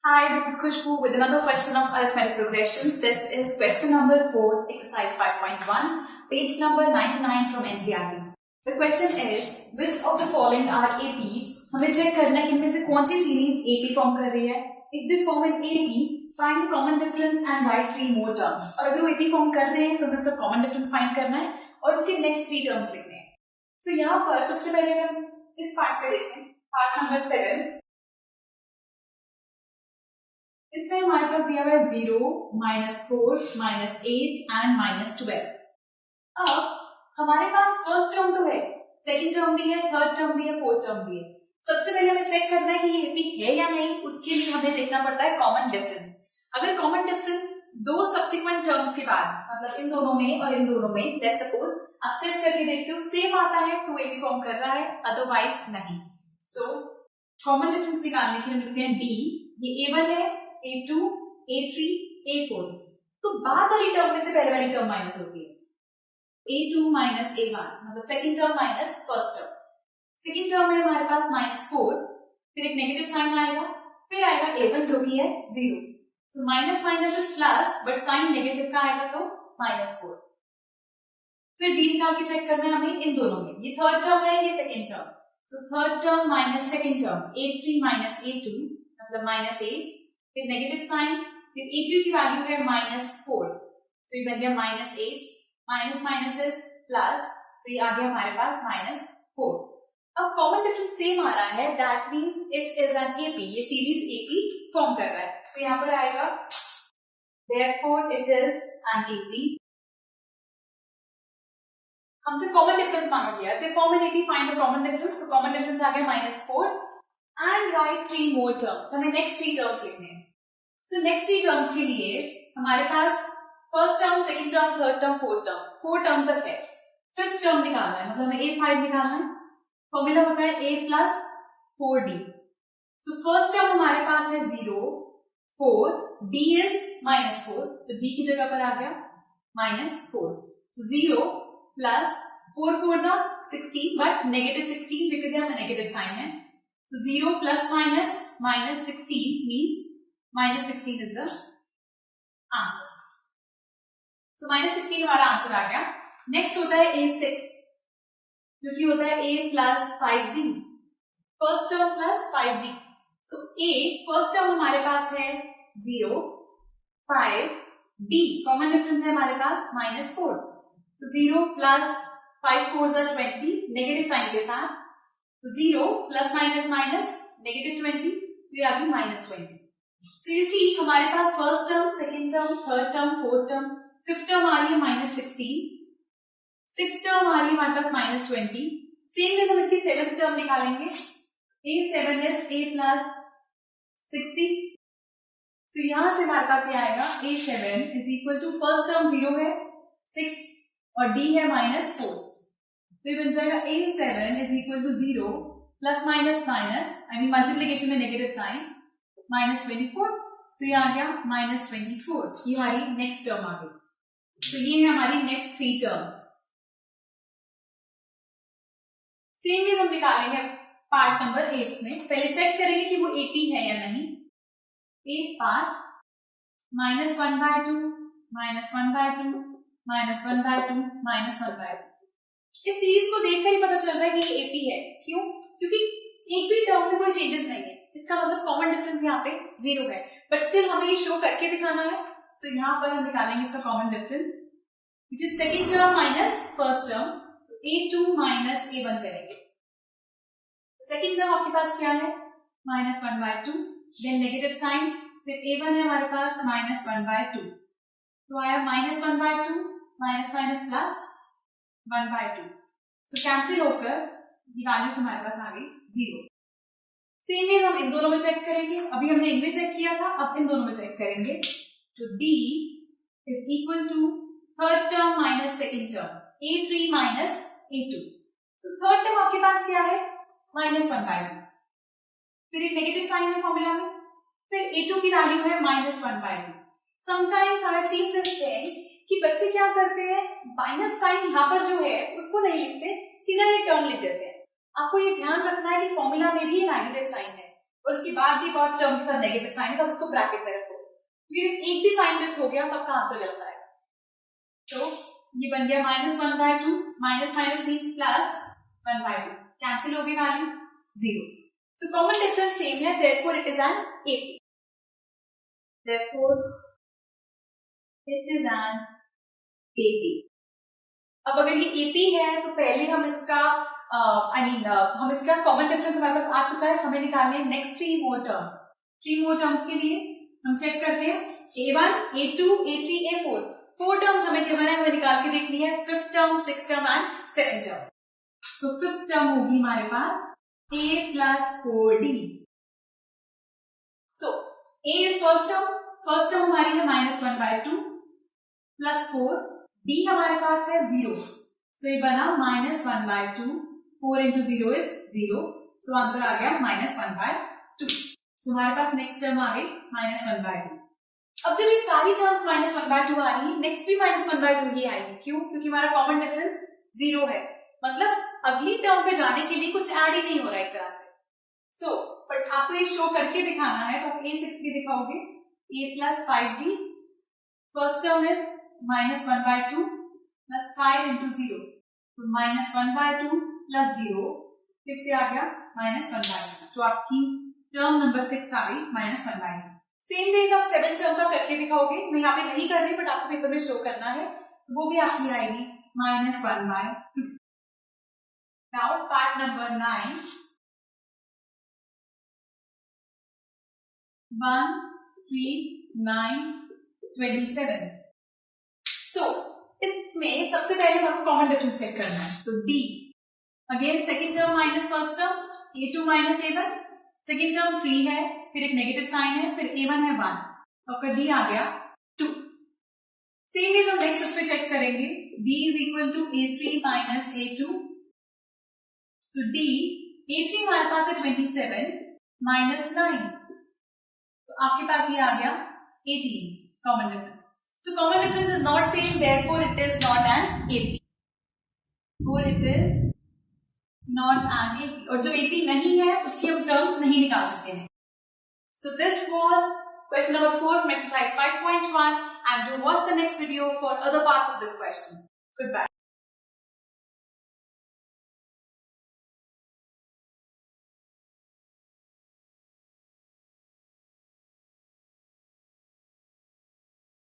Hi, this is Khushbu with another question of arithmetic progressions. This is question number 4, exercise 5.1, page number 99 from NCERT. The question is, which of the following are APs? हमें check करना है कि इनमें से कौन सी series AP form कर रही है. If they form an AP, find the common difference and write 3 more terms. और अगर वो AP फॉर्म कर रहे हैं तो हमें उसका common difference find करना है और उसके next 3 terms लिखने हैं. So यहाँ पर सबसे पहले हम इस पार्ट पे देखें, पार्ट नंबर 7. इसमें हमारे पास दिया हुआ है 0, -4, -8 एंड -12. अब हमारे पास फर्स्ट टर्म तो है, सेकंड टर्म भी है, थर्ड टर्म भी है, फोर्थ टर्म भी है. सबसे पहले हमें चेक करना है कि ये एपी है या नहीं. उसके लिए हमें देखना पड़ता है कॉमन डिफरेंस. अगर कॉमन डिफरेंस दो सब्सिक्वेंट टर्म्स के बाद, मतलब इन दोनों में और इन दोनों में, लेट्स सपोज आप चेक करके देखते हो सेम आता है तो एपी फॉर्म कर रहा है, अदरवाइज नहीं. सो कॉमन डिफरेंस निकालने के लिए लिखते हैं डी. ये A1 है, A2, A3, A4. तो बाद वाली टर्म में से पहले वाली टर्म माइनस होती है. A2 माइनस A1 मतलब second term minus first term. Second term में हमारे पास -4, फिर एक नेगेटिव साइन आएगा, फिर आएगा A1 जो कि है 0. So minus minus is plus, but sign negative का आएगा तो -4. फिर D निकाल के चेक करना है हमें इन दोनों में. ये थर्ड टर्म है, ये सेकंड टर्म. सो third term minus second term, A3 minus A2 मतलब -8, फिर नेगेटिव साइन, फिर A2 की वैल्यू है -4. तो ये बन गया -8, माइनस माइनस इज प्लस, तो ये आ गया हमारे पास -4. अब कॉमन डिफरेंस सेम आ रहा है, that means it is an AP. ये सीरीज एपी फॉर्म कर रहा है. तो यहाँ पर आएगा therefore it is an AP. हमसे कॉमन डिफरेंस मांगा गया, they form an AP, find the common difference. तो कॉमन डिफरेंस आ गया -4 एंड राइट 3 मोर टर्म्स. हमें नेक्स्ट 3 टर्म्स लिखने हैं. सो नेक्स्ट 3 टर्म्स के लिए हमारे पास first term, second term, third term, fourth term, 4 term तक है. फिफ्थ टर्म निकालना है, मतलब हमें A5 निकालना है. फॉर्मूला होता है A plus 4D. So first term हमारे पास है 0, 4, D इज -4. सो D की जगह पर आ गया -4. सो 0 प्लस 4 4 जा 16, बट नेगेटिव 16 बिकॉज यहाँ नेगेटिव साइन है. सो 0 plus minus -16 means -16 is the answer. So -16 हमारा आंसर आ गया. नेक्स्ट होता है A6 जो कि होता है A plus 5D. First term plus 5D. So A first term हमारे पास है 0, 5, D कॉमन डिफरेंस है हमारे पास -4. सो 0 प्लस 5 4 जा 20 नेगेटिव साइन के साथ. तो 0 प्लस माइनस माइनस नेगेटिव 20, तो ये आ गई -20. So you see हमारे पास first term, second term, third term, fourth term, fifth term आ रही है -16, सिक्स्थ टर्म आ रही है हमारे पास -20. सेम जैसे हम इसकी सेवेंथ टर्म निकालेंगे. A7 is A plus 60. तो यहां से हमारे पास ये आएगा A7 is equal to first term 0 है, 6 और D है -4. तो ये बन जाएगा A7 is equal to 0 plus minus minus, I mean multiplication में नेगेटिव साइन, -24. सो ये आ गया -24. ये हमारी नेक्स्ट टर्म आ गई. तो ये है हमारी नेक्स्ट 3 टर्म्स. सेम वे हम निकालेंगे पार्ट नंबर 8 में. पहले चेक करेंगे कि वो एपी है या नहीं. 8 पार्ट -1/2, -1/2, -1/2, -1/2. इस सीरीज को देखकर ही पता चल रहा है कि ये एपी है. क्यों? क्योंकि एक भी टर्म में कोई चेंजेस नहीं है. इसका मतलब कॉमन डिफरेंस यहाँ पे 0 है, बट स्टिल हमें ये शो करके दिखाना है. सो यहाँ पर हम निकालेंगे इसका common difference which is second term minus first term. A2 minus A1 करेंगे. सेकंड टर्म आपके पास क्या है? -1/2, देन नेगेटिव साइन, फिर A1 है हमारे पास -1/2. तो आया -1/2 माइनस माइनस प्लस 1/2. सो कैंसिल होकर ये वैल्यूज हमारे पास आ गई 0. सेम वे हम इन दोनों में चेक करेंगे. अभी हमने इनमें चेक किया था, अब इन दोनों में चेक करेंगे. तो D is equal to third term minus second term, A3 minus A2. So third term आपके पास क्या है? -1/2. फिर एक नेगेटिव साइन है फॉर्मूला में, फिर A2 की वैल्यू है -1/2. Sometimes I have seen this thing कि बच्चे क्या करते हैं, माइनस साइन यहाँ पर जो है उसको नहीं लिखते, सीधा ये टर्म लिख देते हैं. आपको ये ध्यान रखना है कि फॉर्मूला में भी नेगेटिव साइन है, और उसके बाद भी एक और टर्म के साथ नेगेटिव साइन है तो उसको ब्रैकेट में रखो, क्योंकि एक भी साइन मिस हो गया तो आपका आंसर गलत आएगा। तो ये बन गया -1/2, minus minus means plus 1/2, cancel हो गई value 0। So common difference same है, therefore it is an AP. Therefore it is an AP. अब अगर ये AP है तो पहले हम इसका हम इसका कॉमन डिफरेंस हमारे पास आ चुका है, हमें निकालने next 3 more terms। 3 more terms के लिए हम चेक करते हैं A1, A2, A3, A4। 4 terms हमें गिवन है, हमें निकाल के देखनी है 5th term, 6th term and 7th term। So 5th term होगी हमारे पास A plus 4D। So A is first term हमारी है -1/2 प्लस 4, D हमारे पास है 0, so ये बना -1/2, 4 into 0 is 0, so आंसर आ गया -1/2। so हमारे पास नेक्स्ट टर्म आ गई -1/2। अब जब ये सारी टर्म्स -1/2 आ रही है, नेक्स्ट भी -1/2 ही आएगी। क्यों? क्योंकि हमारा कॉमन डिफरेंस 0 है, मतलब अगली टर्म पे जाने के लिए कुछ ऐड ही नहीं हो रहा एक तरह से। सो बट आपको ये शो करके दिखाना है तो आप A6 भी दिखाओगे, A plus 5D, first term is -1/2 plus 5 into 0, तो -1/2 प्लस 0 फिर से आ गया -1/2, तो आपकी टर्म नंबर 6 आ गई -1/2। सेम वेज आप 7 टर्म का करके दिखाओगे, मैं यहाँ पे नहीं कर रही बट आपको पेपर में शो करना है, वो भी आपकी आएगी -1/2। Now part number 9, 1, 3, 9, 27। सो इसमें सबसे पहले हमको कॉमन डिफरेंस चेक करना है, तो D again second term minus first term, A2 minus A1, second term 3 है, फिर एक नेगेटिव साइन है, फिर A1 है 1, तो आपका D आ गया 2। सेम चीज हम नेक्स्ट उस पे चेक करेंगे, D is equal to A3 minus A2, so D A3 हमारे पास है 27 माइनस 9, तो आपके पास ये आ गया 18 common difference. So common difference is not same, therefore it is not an AP. Therefore it is not an AP. और जो AP नहीं है उसकी हम terms नहीं निकाल सकते हैं। So this was question number 4 from exercise 5.1 and do watch the next video for other parts of this question. Goodbye.